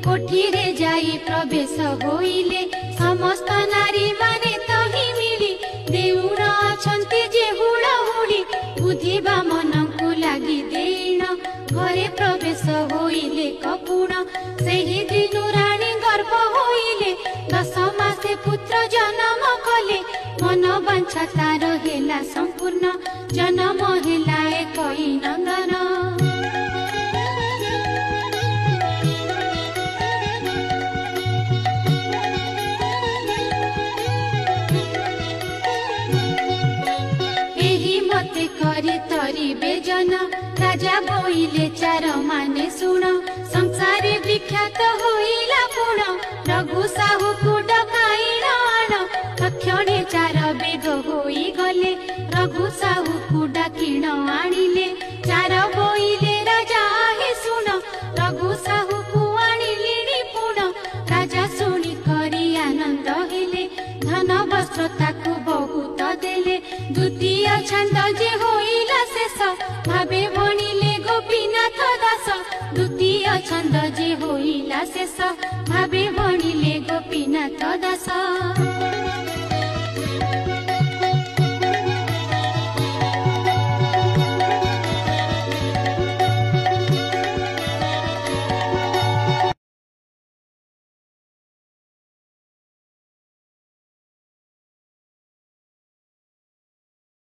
कोठीरे जाई प्रवेश होइले समस्त नारी माने तही मिली देउर अछंती जे हुड़हुड़ी बुझिबा मनकु लागी देण घरे प्रवेश होइले कपुण सेही दिनु रानी गर्भ होइले 10 मासे पुत्र जन्म कले मन वांछा तार हेला संपूर्ण जन्म हेला एक नंदन। करी तरी बेजन राजा बोइले चार माने सुन संसारे विख्यात होइला पुण रघु साहू को डकाई आण तक्षणे चार बेग होई गले रघु साहू को डाकिण आनिले चार बोइले राजा हे सुन रघु साहू को आनिले पुण राजा सुनी करी आनंद हेले धन वस्त्र ताकू बहुत देले द्वितीय छंद जे होइला शेष भावे भणिले गोपीनाथ दास द्वितीय छंद जे होइला शेष भावे भणिले गोपीनाथ दास।